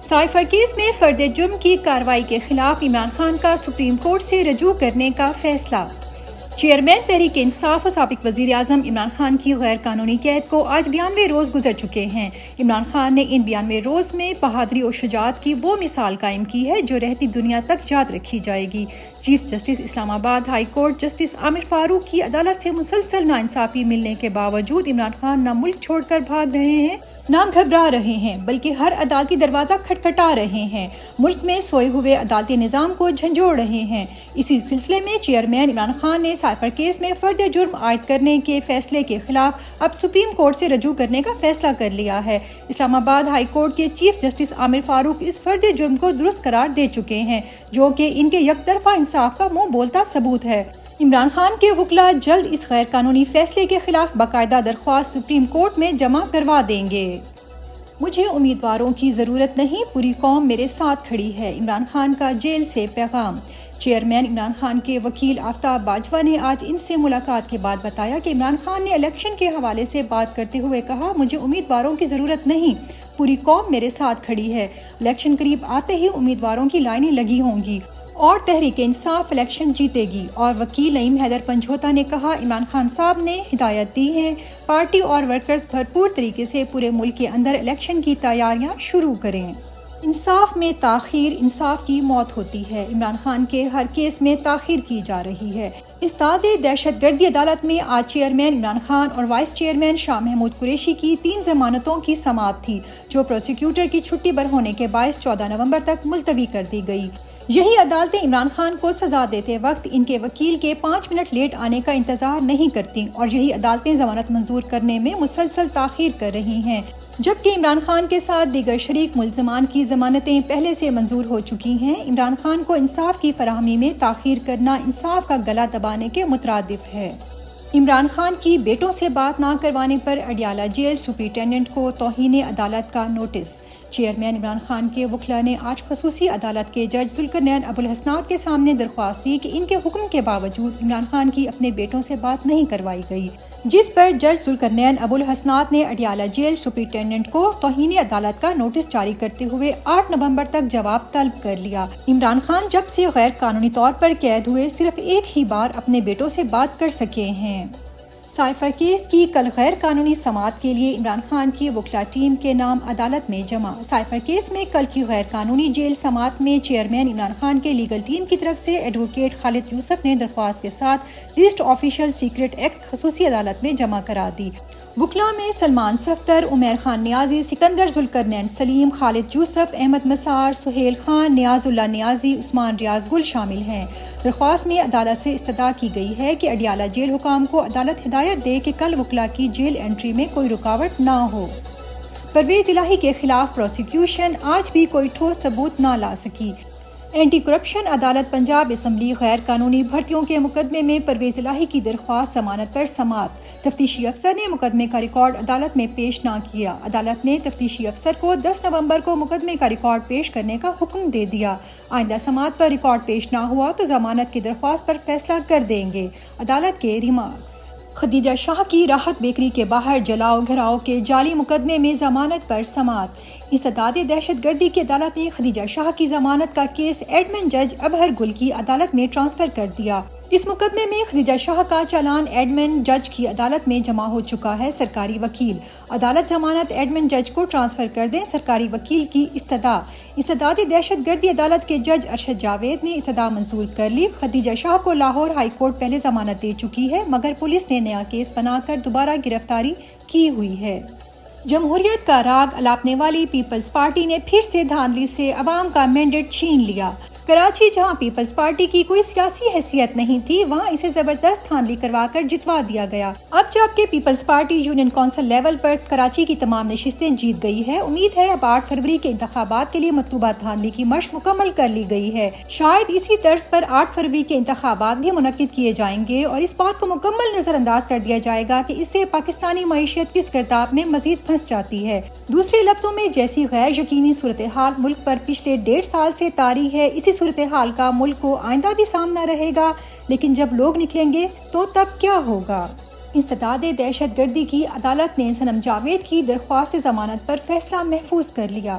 Cipher case میں فرد جرم کی کارروائی کے خلاف عمران خان کا سپریم کورٹ سے رجوع کرنے کا فیصلہ۔ چیئرمین تحریک انصاف و سابق وزیر اعظم عمران خان کی غیر قانونی قید کو آج 92 روز گزر چکے ہیں۔ عمران خان نے ان 92 روز میں بہادری اور شجاعت کی وہ مثال قائم کی ہے جو رہتی دنیا تک یاد رکھی جائے گی۔ چیف جسٹس اسلام آباد ہائی کورٹ جسٹس عامر فاروق کی عدالت سے مسلسل ناانصافی ملنے کے باوجود عمران خان نہ ملک چھوڑ کر بھاگ رہے ہیں نہ گھبرا رہے ہیں، بلکہ ہر عدالتی دروازہ کھٹکھٹا رہے ہیں، ملک میں سوئے ہوئے عدالتی نظام کو جھنجھوڑ رہے ہیں۔ اسی سلسلے میں چیئرمین عمران خان نے سائفر کیس میں فرد جرم عائد کرنے کے فیصلے کے خلاف اب سپریم کورٹ سے رجوع کرنے کا فیصلہ کر لیا ہے۔ اسلام آباد ہائی کورٹ کے چیف جسٹس عامر فاروق اس فرد جرم کو درست قرار دے چکے ہیں، جو کہ ان کے یک طرفہ انصاف کا منہ بولتا ثبوت ہے۔ عمران خان کے وکلاء جلد اس غیر قانونی فیصلے کے خلاف باقاعدہ درخواست سپریم کورٹ میں جمع کروا دیں گے۔ مجھے امیدواروں کی ضرورت نہیں، پوری قوم میرے ساتھ کھڑی ہے، عمران خان کا جیل سے پیغام۔ چیئرمین عمران خان کے وکیل آفتاب باجوہ نے آج ان سے ملاقات کے بعد بتایا کہ عمران خان نے الیکشن کے حوالے سے بات کرتے ہوئے کہا، مجھے امیدواروں کی ضرورت نہیں، پوری قوم میرے ساتھ کھڑی ہے۔ الیکشن قریب آتے ہی امیدواروں کی لائنیں لگی ہوں گی اور تحریک انصاف الیکشن جیتے گی۔ اور وکیل نعیم حیدر پنجھوتا نے کہا، عمران خان صاحب نے ہدایت دی ہے، پارٹی اور ورکرز بھرپور طریقے سے پورے ملک کے اندر الیکشن کی تیاریاں شروع کریں۔ انصاف میں تاخیر انصاف کی موت ہوتی ہے، عمران خان کے ہر کیس میں تاخیر کی جا رہی ہے۔ استاد دہشت گردی عدالت میں آج چیئرمین عمران خان اور وائس چیئرمین شاہ محمود قریشی کی 3 ضمانتوں کی سماعت تھی، جو پروسیکیوٹر کی چھٹی پر ہونے کے باعث 14 نومبر تک ملتوی کر دی گئی۔ یہی عدالتیں عمران خان کو سزا دیتے وقت ان کے وکیل کے 5 منٹ لیٹ آنے کا انتظار نہیں کرتی، اور یہی عدالتیں ضمانت منظور کرنے میں مسلسل تاخیر کر رہی ہیں، جبکہ عمران خان کے ساتھ دیگر شریک ملزمان کی ضمانتیں پہلے سے منظور ہو چکی ہیں۔ عمران خان کو انصاف کی فراہمی میں تاخیر کرنا انصاف کا گلا دبانے کے مترادف ہے۔ عمران خان کی بیٹوں سے بات نہ کروانے پر اڈیالہ جیل سپرنٹینڈنٹ کو توہین عدالت کا نوٹس۔ چیئرمین عمران خان کے وکلاء نے آج خصوصی عدالت کے جج ذوالقرنین ابوالحسنات کے سامنے درخواست دی کہ ان کے حکم کے باوجود عمران خان کی اپنے بیٹوں سے بات نہیں کروائی گئی، جس پر جج ذوالقرنین ابوالحسنات نے اڈیالہ جیل سپرنٹینڈنٹ کو توہین عدالت کا نوٹس جاری کرتے ہوئے 8 نومبر تک جواب طلب کر لیا۔ عمران خان جب سے غیر قانونی طور پر قید ہوئے صرف ایک ہی بار اپنے بیٹوں سے بات کر سکے ہیں۔ سائفر کیس کی کل غیر قانونی سماعت کے لیے عمران خان کی وکلاء ٹیم کے نام عدالت میں جمع۔ سائفر کیس میں کل کی غیر قانونی جیل سماعت میں چیئرمین عمران خان کے لیگل ٹیم کی طرف سے ایڈوکیٹ خالد یوسف نے درخواست کے ساتھ لسٹ آفیشل سیکرٹ ایکٹ خصوصی عدالت میں جمع کرا دی۔ وکلاء میں سلمان صفدر، عمیر خان نیازی، سکندر ذوالقرنین سلیم، خالد یوسف، احمد مسار، سہیل خان، نیاز اللہ نیازی، عثمان ریاض گل شامل ہیں۔ درخواست میں عدالت سے استدعا کی گئی ہے کہ اڈیالہ جیل حکام کو عدالت ہدایت دے کہ کل وکلاء کی جیل انٹری میں کوئی رکاوٹ نہ ہو۔ پرویز الہی کے خلاف پروسیکیوشن آج بھی کوئی ٹھوس ثبوت نہ لا سکی۔ اینٹی کرپشن عدالت پنجاب اسمبلی غیر قانونی بھرتیوں کے مقدمے میں پرویز الہی کی درخواست ضمانت پر سماعت۔ تفتیشی افسر نے مقدمے کا ریکارڈ عدالت میں پیش نہ کیا۔ عدالت نے تفتیشی افسر کو 10 نومبر کو مقدمے کا ریکارڈ پیش کرنے کا حکم دے دیا۔ آئندہ سماعت پر ریکارڈ پیش نہ ہوا تو ضمانت کی درخواست پر فیصلہ کر دیں گے۔ عدالت کے ریمارکس۔ خدیجہ شاہ کی راحت بیکری کے باہر جلاؤ گھراؤ کے جعلی مقدمے میں ضمانت پر سماعت۔ استداد دہشت گردی کی عدالت نے خدیجہ شاہ کی ضمانت کا کیس ایڈمن جج ابہر گل کی عدالت میں ٹرانسفر کر دیا۔ اس مقدمے میں خدیجہ شاہ کا چالان ایڈمن جج کی عدالت میں جمع ہو چکا ہے۔ سرکاری وکیل، عدالت ضمانت ایڈمن جج کو ٹرانسفر کر دیں، سرکاری وکیل کی استدعا۔ استداد دہشت گردی عدالت کے جج ارشد جاوید نے استدعا منظور کر لی۔ خدیجہ شاہ کو لاہور ہائی کورٹ پہلے ضمانت دے چکی ہے، مگر پولیس نے نیا کیس بنا کر دوبارہ گرفتاری کی ہوئی ہے۔ جمہوریت کا راگ الاپنے والی پیپلز پارٹی نے پھر سے دھاندلی سے عوام کا مینڈیٹ چھین لیا۔ کراچی، جہاں پیپلز پارٹی کی کوئی سیاسی حیثیت نہیں تھی، وہاں اسے زبردست دھاندلی کروا کر جتوا دیا گیا۔ اب جب کہ People's Party union council level پر کراچی کی تمام نشستیں جیت گئی ہے، امید ہے اب 8 فروری کے انتخابات کے لیے مطلوبہ دھاندلی کی مشق مکمل کر لی گئی ہے۔ شاید اسی طرز پر 8 فروری کے انتخابات بھی منعقد کیے جائیں گے اور اس بات کو مکمل نظر انداز کر دیا جائے گا کہ اس سے پاکستانی معیشت کس گرداب میں مزید پھنس جاتی ہے۔ دوسرے لفظوں میں، جیسی غیر یقینی صورتحال ملک پر پچھلے 1.5 سال سے طاری ہے، اسی صورتحال کا ملک کو آئندہ بھی سامنا رہے گا، لیکن جب لوگ نکلیں گے تو تب کیا ہوگا؟ استداد دہشت گردی کی عدالت نے صنم جاوید کی درخواست ضمانت پر فیصلہ محفوظ کر لیا۔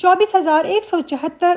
24,174